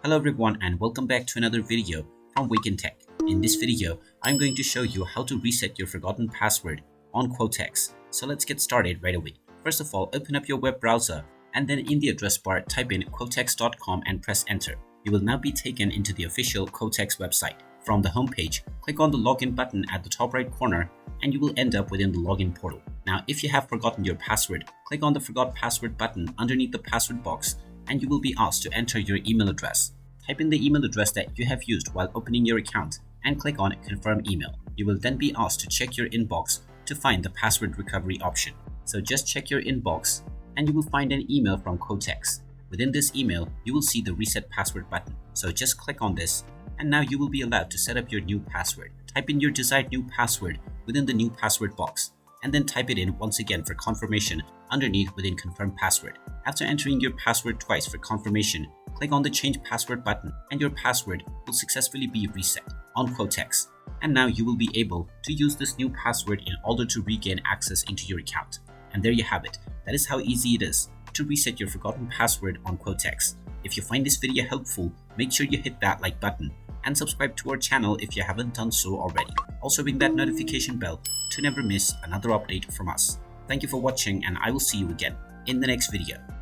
Hello everyone and welcome back to another video from Wake&Tech. In this video, I'm going to show you how to reset your forgotten password on Quotex. So let's get started right away. First of all, open up your web browser and then in the address bar type in quotex.com and press enter. You will now be taken into the official Quotex website. From the homepage, click on the login button at the top right corner and you will end up within the login portal. Now if you have forgotten your password, click on the forgot password button underneath the password box and you will be asked to enter your email address. Type in the email address that you have used while opening your account and click on confirm email. You will then be asked to check your inbox to find the password recovery option. So just check your inbox and you will find an email from Quotex. Within this email, you will see the reset password button. So just click on this and now you will be allowed to set up your new password. Type in your desired new password within the new password box and then type it in once again for confirmation underneath within confirm password. After entering your password twice for confirmation, click on the change password button and your password will successfully be reset on Quotex. And now you will be able to use this new password in order to regain access into your account. And there you have it. That is how easy it is to reset your forgotten password on Quotex. If you find this video helpful, make sure you hit that like button and subscribe to our channel if you haven't done so already. Also ring that notification bell to never miss another update from us. Thank you for watching and I will see you again in the next video.